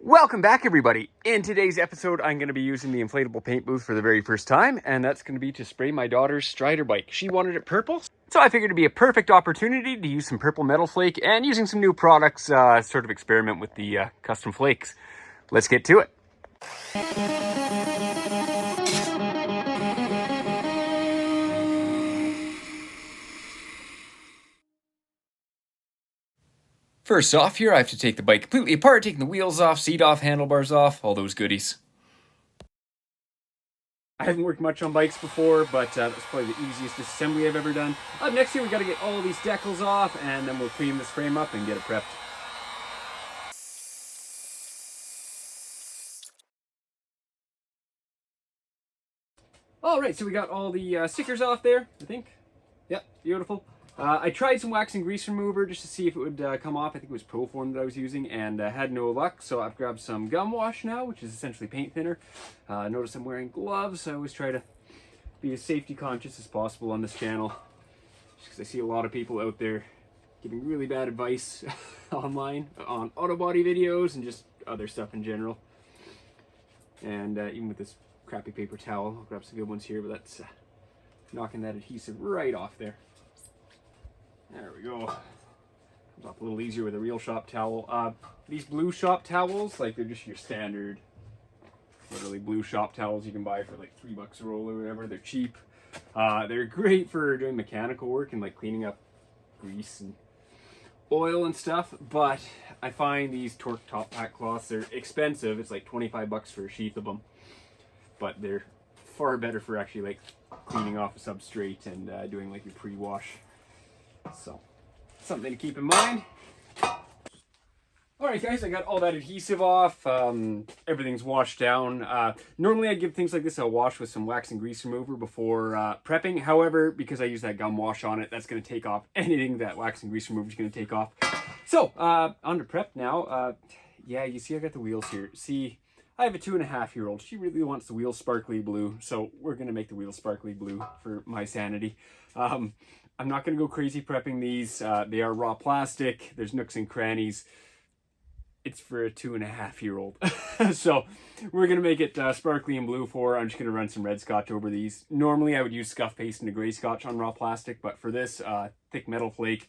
Welcome back, everybody. In today's episode, I'm going to be using the inflatable paint booth for the very first time, and that's going to be to spray my daughter's Strider bike. She wanted it purple, so I figured it'd be a perfect opportunity to use some purple metal flake and using some new products, sort of experiment with the custom flakes. Let's get to it. First off here, I have to take the bike completely apart, taking the wheels off, seat off, handlebars off, all those goodies. I haven't worked much on bikes before, but that's probably the easiest disassembly I've ever done. Up next here, we got to get all these decals off, and then we'll clean this frame up and get it prepped. Alright, so we got all the stickers off there, I think. Yep, beautiful. I tried some wax and grease remover just to see if it would come off. I think it was Proform that I was using, and had no luck. So I've grabbed some gum wash now, which is essentially paint thinner. Notice I'm wearing gloves. I always try to be as safety conscious as possible on this channel, just because I see a lot of people out there giving really bad advice online on auto body videos and just other stuff in general. And even with this crappy paper towel, I'll grab some good ones here, but that's knocking that adhesive right off there. There we go. Comes off a little easier with a real shop towel. These blue shop towels, like they're just your standard, literally blue shop towels you can buy for like $3 a roll or whatever. They're cheap. They're great for doing mechanical work and like cleaning up grease and oil and stuff. But I find these Torque top pack cloths, they're expensive. It's like $25 for a sheath of them, but they're far better for actually like cleaning off a substrate and doing like your pre-wash. So, something to keep in mind. Alright guys, I got all that adhesive off. Everything's washed down. Normally I give things like this a wash with some wax and grease remover before prepping. However, because I use that gum wash on it, that's going to take off anything that wax and grease remover is going to take off. So, on to prep now. Yeah, you see I got the wheels here. See, I have a 2.5-year-old. She really wants the wheels sparkly blue, so we're going to make the wheels sparkly blue for my sanity. I'm not going to go crazy prepping these. They are raw plastic. There's nooks and crannies. It's for a 2.5-year-old. So we're going to make it sparkly and blue for her. I'm just going to run some red scotch over these. Normally I would use scuff paste and a gray scotch on raw plastic, but for this, thick metal flake.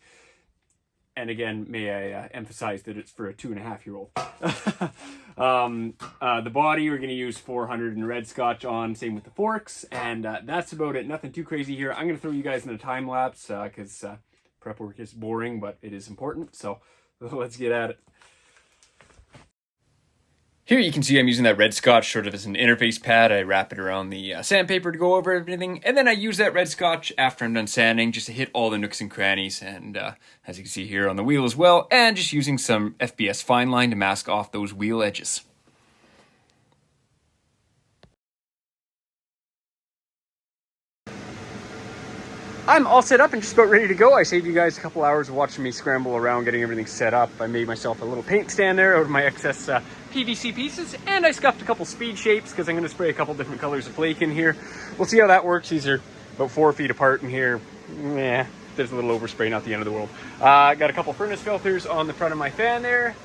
And again, may I emphasize that it's for a 2.5-year-old. The body, we're going to use 400 in red scotch on, same with the forks, and that's about it. Nothing too crazy here. I'm going to throw you guys in a time lapse because prep work is boring, but it is important. So let's get at it. Here you can see I'm using that red scotch sort of as an interface pad. I wrap it around the sandpaper to go over everything, and then I use that red scotch after I'm done sanding just to hit all the nooks and crannies, and as you can see here on the wheel as well, and just using some FBS fine line to mask off those wheel edges. I'm all set up and just about ready to go. I saved you guys a couple hours of watching me scramble around getting everything set up. I made myself a little paint stand there out of my excess PVC pieces, and I scuffed a couple speed shapes because I'm going to spray a couple different colors of flake in here. We'll see how that works. These are about 4 feet apart in here. Yeah, there's a little overspray, not the end of the world. Got a couple furnace filters on the front of my fan there.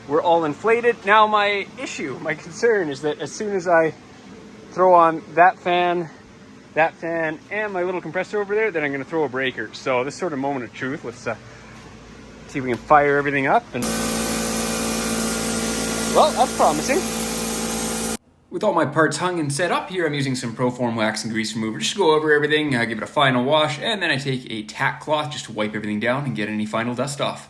We're all inflated. Now my concern is that as soon as I throw on that fan, and my little compressor over there, then I'm going to throw a breaker. So this sort of moment of truth, let's see if we can fire everything up. And well, that's promising. With all my parts hung and set up here, I'm using some Proform wax and grease remover just to go over everything, give it a final wash, and then I take a tack cloth just to wipe everything down and get any final dust off.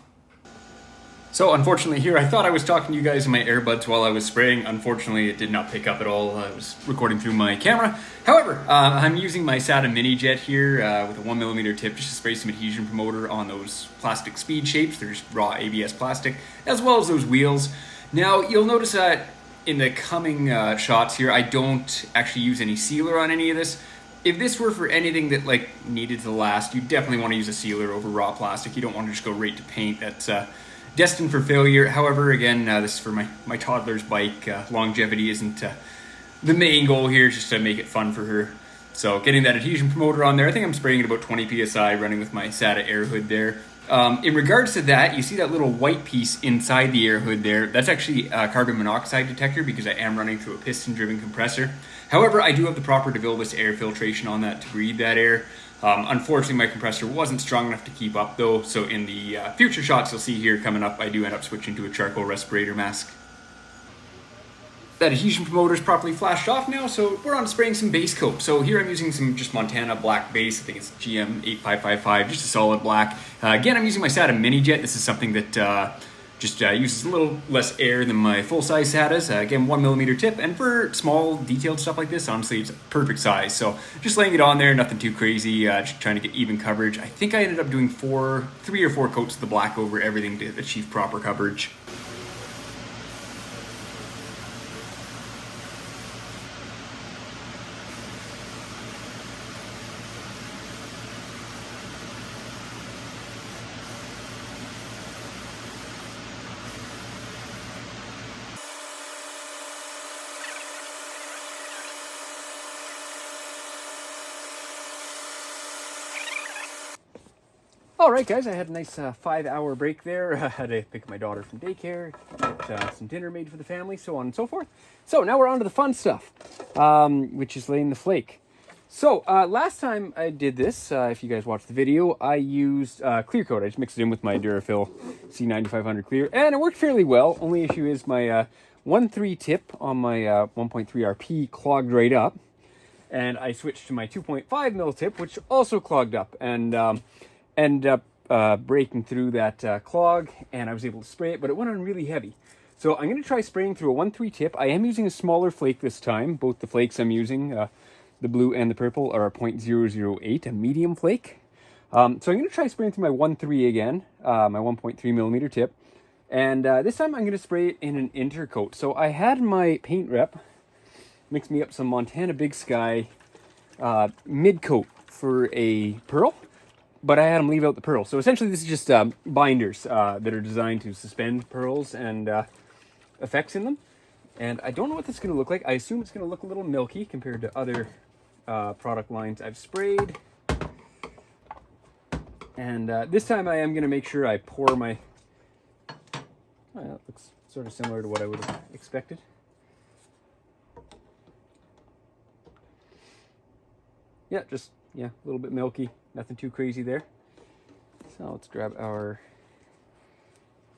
So unfortunately here, I thought I was talking to you guys in my earbuds while I was spraying. Unfortunately, it did not pick up at all. I was recording through my camera. However, I'm using my SATA mini jet here with a 1mm tip just to spray some adhesion promoter on those plastic speed shapes. There's raw ABS plastic, as well as those wheels. Now, you'll notice that in the coming shots here, I don't actually use any sealer on any of this. If this were for anything that like needed to last, you definitely want to use a sealer over raw plastic. You don't want to just go right to paint. That's destined for failure. However, again, this is for my toddler's bike. Longevity isn't the main goal here, just to make it fun for her. So getting that adhesion promoter on there, I think I'm spraying at about 20 psi, running with my SATA air hood there. In regards to that, you see that little white piece inside the air hood there. That's actually a carbon monoxide detector because I am running through a piston-driven compressor. However, I do have the proper DeVilbiss air filtration on that to breathe that air. Unfortunately, my compressor wasn't strong enough to keep up though, so in the future shots you'll see here coming up, I do end up switching to a charcoal respirator mask. That adhesion promoter is properly flashed off now, so we're on spraying some base coat. So here I'm using some just Montana black base. I think it's GM8555, just a solid black. Again, I'm using my SATA Mini Jet. This is something that just uses a little less air than my full-size SATAs. Again, 1mm tip, and for small detailed stuff like this, honestly, it's a perfect size. So just laying it on there, nothing too crazy, just trying to get even coverage. I think I ended up doing 3 or 4 coats of the black over everything to achieve proper coverage. Alright guys, I had a nice 5-hour break there. I had to pick my daughter from daycare, get some dinner made for the family, so on and so forth. So now we're on to the fun stuff, which is laying the flake. So last time I did this, if you guys watched the video, I used clear coat. I just mixed it in with my Durafil C9500 clear, and it worked fairly well. Only issue is my 1.3 tip on my 1.3 RP clogged right up, and I switched to my 2.5 mil tip, which also clogged up, and ended up breaking through that clog, and I was able to spray it, but it went on really heavy. So I'm going to try spraying through a 1.3 tip. I am using a smaller flake this time. Both the flakes I'm using, the blue and the purple, are a 0.008, a medium flake. So I'm going to try spraying through my 1.3 again, my 1.3mm tip. And this time I'm going to spray it in an intercoat. So I had my paint rep mix me up some Montana Big Sky mid-coat for a pearl, but I had them leave out the pearl. So essentially this is just binders that are designed to suspend pearls and effects in them. And I don't know what this is going to look like. I assume it's going to look a little milky compared to other product lines I've sprayed. And this time I am going to make sure I pour my... Oh, that looks sort of similar to what I would have expected. Yeah, just, a little bit milky. Nothing too crazy there. So let's grab our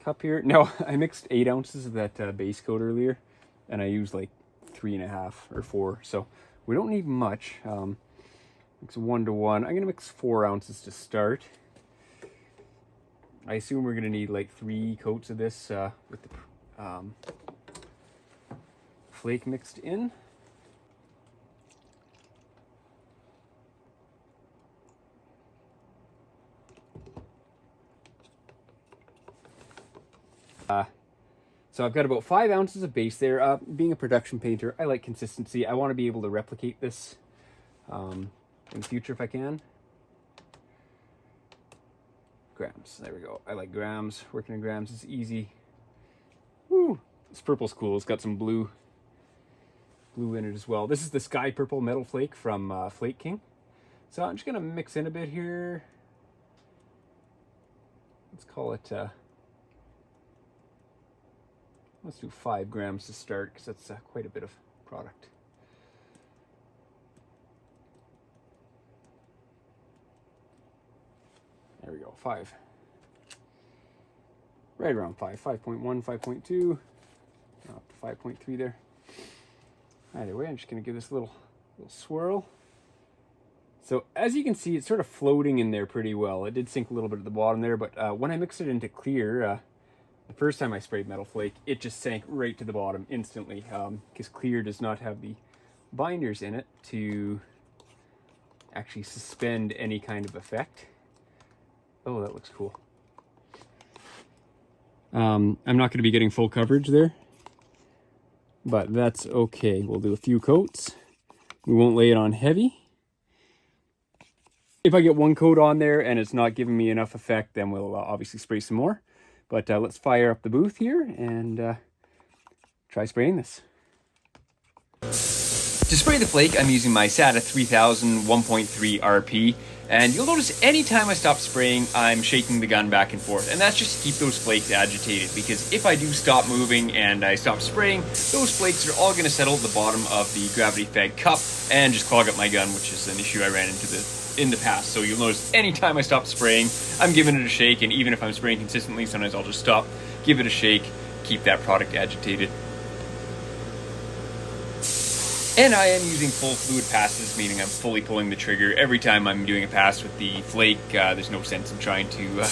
cup here. Now, I mixed 8 ounces of that base coat earlier, and I used like 3.5 or 4. So we don't need much. Mix 1 to 1. I'm going to mix 4 ounces to start. I assume we're going to need like 3 coats of this with the flake mixed in. So I've got about 5 ounces of base there. Being a production painter, I like consistency. I want to be able to replicate this in the future if I can. Grams, there we go. I like grams. Working in grams is easy. Woo! This purple's cool. It's got some blue in it as well. This is the Sky Purple Metal Flake from Flake King. So I'm just going to mix in a bit here. Let's call it... let's do 5 grams to start, because that's quite a bit of product. There we go, 5. Right around 5, 5.1, 5.2, up to 5.3 there. Either way, I'm just going to give this a little swirl. So as you can see, it's sort of floating in there pretty well. It did sink a little bit at the bottom there, but when I mixed it into clear, the first time I sprayed Metal Flake, it just sank right to the bottom instantly, because clear does not have the binders in it to actually suspend any kind of effect. Oh, that looks cool. I'm not going to be getting full coverage there, but that's okay. We'll do a few coats. We won't lay it on heavy. If I get 1 coat on there and it's not giving me enough effect, then we'll obviously spray some more. But let's fire up the booth here and try spraying this. To spray the flake, I'm using my SATA 3000 1.3 RP, and you'll notice anytime I stop spraying, I'm shaking the gun back and forth, and that's just to keep those flakes agitated, because if I do stop moving and I stop spraying, those flakes are all going to settle at the bottom of the gravity fed cup and just clog up my gun, which is an issue I ran into in the past. So you'll notice anytime I stop spraying, I'm giving it a shake, and even if I'm spraying consistently, sometimes I'll just stop, give it a shake, keep that product agitated. And I am using full fluid passes, meaning I'm fully pulling the trigger every time I'm doing a pass with the flake. There's no sense in trying to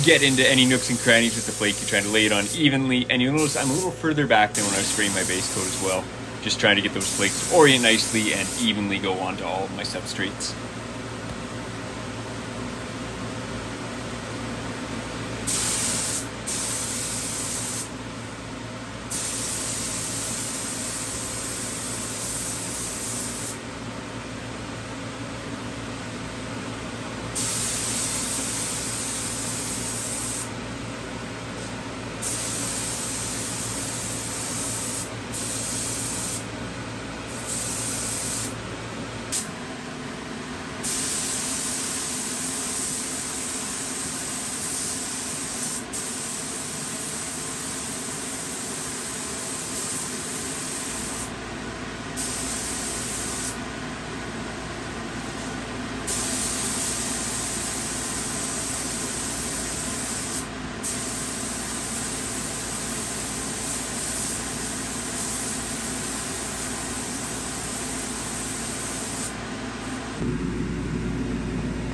get into any nooks and crannies with the flake. You're trying to lay it on evenly, and you'll notice I'm a little further back than when I was spraying my base coat as well. Just trying to get those flakes to orient nicely and evenly go onto all of my substrates.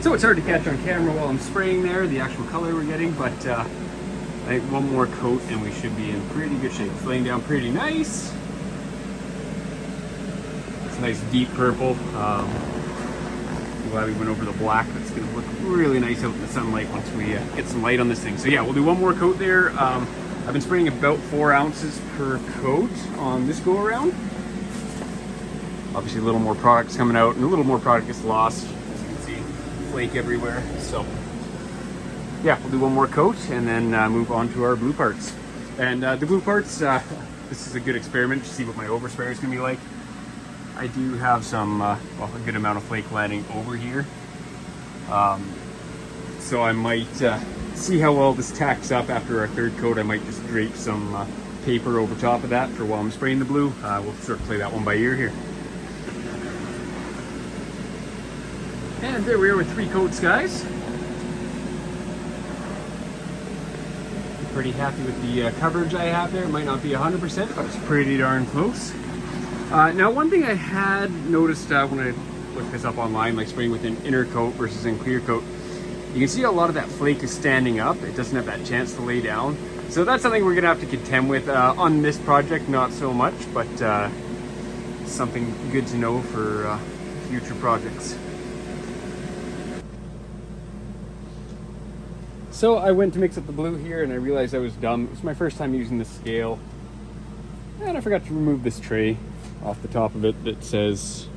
So it's hard to catch on camera while I'm spraying there, the actual color we're getting, but I think one more coat and we should be in pretty good shape. It's laying down pretty nice. It's a nice deep purple. I'm glad we went over the black. That's going to look really nice out in the sunlight once we get some light on this thing. So yeah, we'll do one more coat there. I've been spraying about 4 ounces per coat on this go around. Obviously a little more product's coming out and a little more product gets lost. Flake everywhere. So yeah, we'll do one more coat and then move on to our blue parts. And the blue parts, this is a good experiment to see what my overspray is gonna be like. I do have some well, a good amount of flake landing over here, so I might see how well this tacks up after our third coat. I might just drape some paper over top of that for while I'm spraying the blue. We'll sort of play that one by ear here. And there we are with 3 coats, guys. Pretty happy with the coverage I have there. It might not be 100%, but it's pretty darn close. Now, one thing I had noticed when I looked this up online, like spraying with an inner coat versus in clear coat, you can see a lot of that flake is standing up. It doesn't have that chance to lay down. So that's something we're gonna have to contend with. On this project, not so much, but something good to know for future projects. So I went to mix up the blue here and I realized I was dumb. It was my first time using the scale. And I forgot to remove this tray off the top of it that says,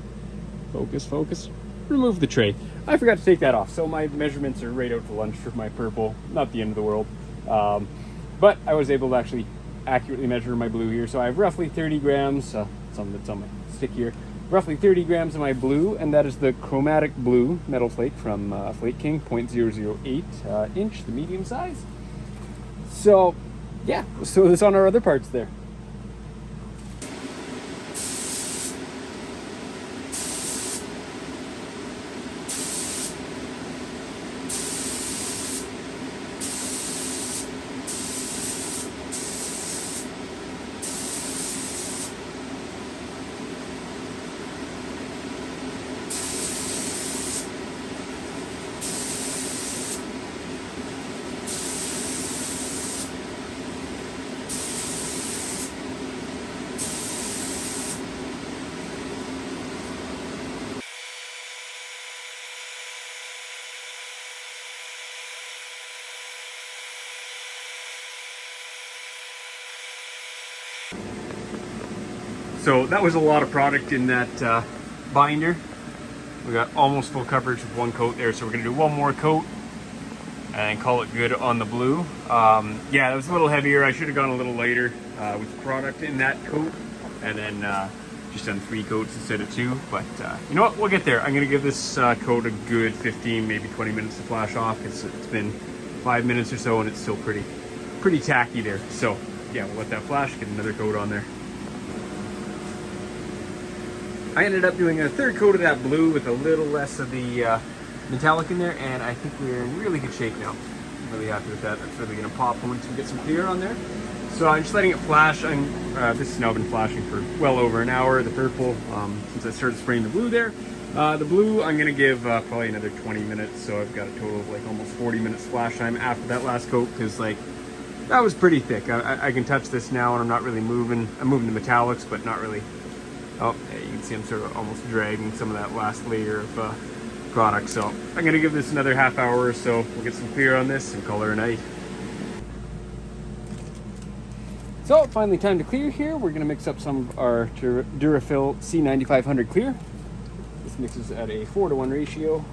focus, focus. Remove the tray. I forgot to take that off. So my measurements are right out to lunch for my purple. Not the end of the world. But I was able to actually accurately measure my blue here. So I have roughly 30 grams, some that's on my stick here. Roughly 30 grams of my blue, and that is the chromatic blue metal flake from Flake King, 0.008 inch, the medium size. So yeah, let's throw this on our other parts there. So that was a lot of product in that binder. We got almost full coverage with one coat there, so we're gonna do one more coat and call it good on the blue. Yeah, it was a little heavier. I should have gone a little lighter with product in that coat, and then just done 3 coats instead of 2, but you know what, we'll get there. I'm gonna give this coat a good 15, maybe 20 minutes to flash off. It's been 5 minutes or so and it's still pretty tacky there. So yeah, we'll let that flash, get another coat on there. I ended up doing a 3rd coat of that blue with a little less of the metallic in there, and I think we're in really good shape now. I'm really happy with that. That's really gonna pop once we get some clear on there. So I'm just letting it flash. This has now been flashing for well over an hour, the purple, since I started spraying the blue there. The blue, I'm gonna give probably another 20 minutes, so I've got a total of like almost 40 minutes flash time after that last coat, because like, that was pretty thick. I can touch this now and I'm not really moving. I'm moving the metallics, but not really. Oh, yeah, you can see I'm sort of almost dragging some of that last layer of product. So I'm gonna give this another half hour or so. We'll get some clear on this and call her a night. So finally time to clear here. We're gonna mix up some of our Durafil C9500 clear. This mixes at a 4:1 ratio.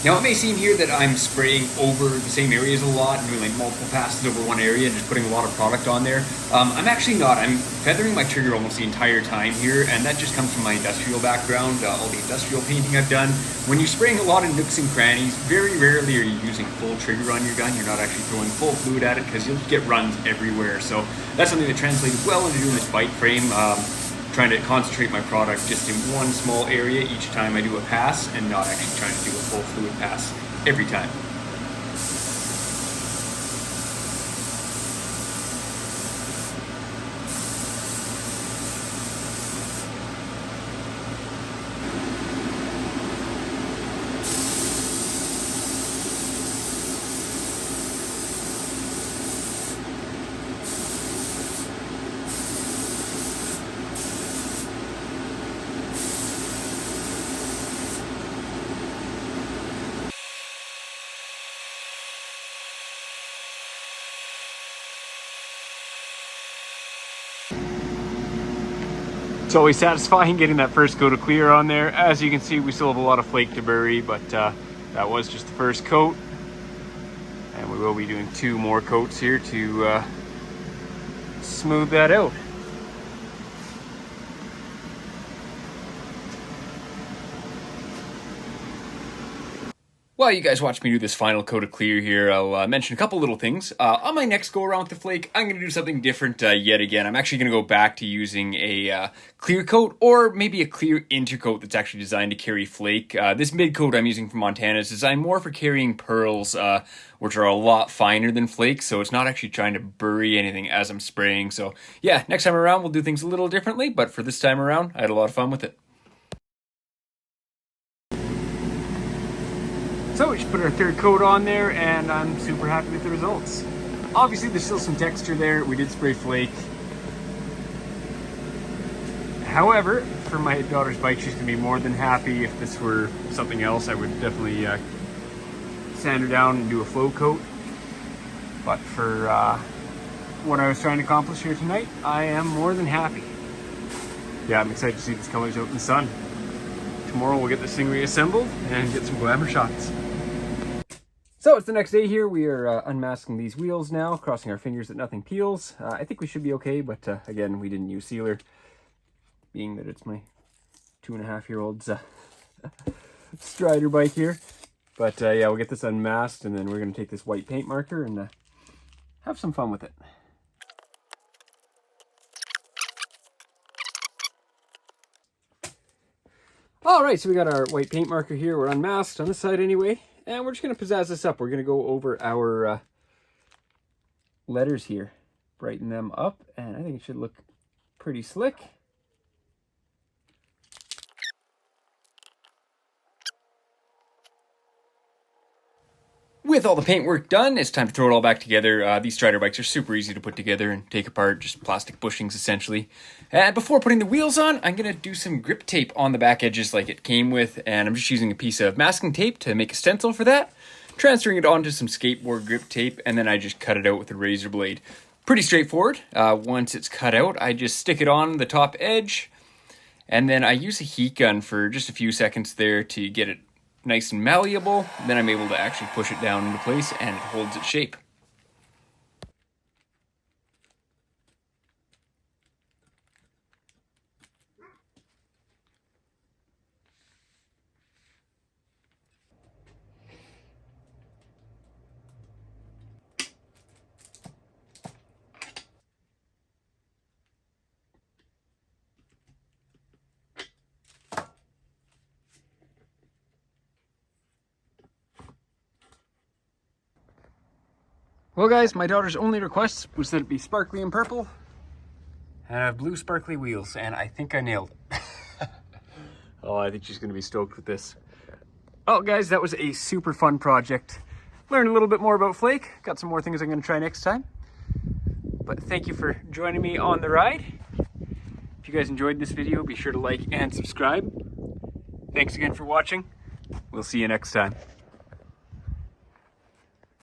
Now it may seem here that I'm spraying over the same areas a lot and doing like multiple passes over one area and just putting a lot of product on there. I'm actually not. I'm feathering my trigger almost the entire time here, and that just comes from my industrial background, all the industrial painting I've done. When you're spraying a lot of nooks and crannies, very rarely are you using full trigger on your gun. You're not actually throwing full fluid at it because you'll get runs everywhere. So that's something that translated well into doing this bike frame. Trying to concentrate my product just in one small area each time I do a pass, and not actually trying to do a full fluid pass every time. It's always satisfying getting that first coat of clear on there. As you can see, we still have a lot of flake to bury, but that was just the first coat. And we will be doing 2 more coats here to smooth that out. While you guys watch me do this final coat of clear here, I'll mention a couple little things. On my next go around with the flake, I'm going to do something different yet again. I'm actually going to go back to using a clear coat, or maybe a clear intercoat that's actually designed to carry flake. This mid coat I'm using from Montana is designed more for carrying pearls, which are a lot finer than flake, so it's not actually trying to bury anything as I'm spraying. So yeah, next time around we'll do things a little differently, but for this time around, I had a lot of fun with it. So we just put our 3rd coat on there, and I'm super happy with the results. Obviously there's still some texture there. We did spray flake. However, for my daughter's bike, she's gonna be more than happy. If this were something else, I would definitely sand her down and do a flow coat. But for what I was trying to accomplish here tonight, I am more than happy. Yeah, I'm excited to see these colors out in the sun. Tomorrow we'll get this thing reassembled and get some glamour shots. So it's the next day here. We are unmasking these wheels now, crossing our fingers that nothing peels. I think we should be okay, but again, we didn't use sealer, being that it's my 2.5-year-old's Strider bike here. But yeah, we'll get this unmasked, and then we're going to take this white paint marker and have some fun with it. All right, so we got our white paint marker here. We're unmasked on this side anyway. And we're just going to pizzazz this up. We're going to go over our letters here, brighten them up, and I think it should look pretty slick. With all the paintwork done, it's time to throw it all back together. These Strider bikes are super easy to put together and take apart, just plastic bushings essentially. And before putting the wheels on, I'm going to do some grip tape on the back edges like it came with, and I'm just using a piece of masking tape to make a stencil for that, transferring it onto some skateboard grip tape, and then I just cut it out with a razor blade. Pretty straightforward. Once it's cut out, I just stick it on the top edge, and then I use a heat gun for just a few seconds there to get it nice and malleable. Then I'm able to actually push it down into place and it holds its shape. Well guys, my daughter's only request was that it be sparkly and purple and have blue sparkly wheels, and I think I nailed it. Oh, I think she's going to be stoked with this. Oh guys, that was a super fun project. Learned a little bit more about Flake. Got some more things I'm going to try next time. But thank you for joining me on the ride. If you guys enjoyed this video, be sure to like and subscribe. Thanks again for watching. We'll see you next time.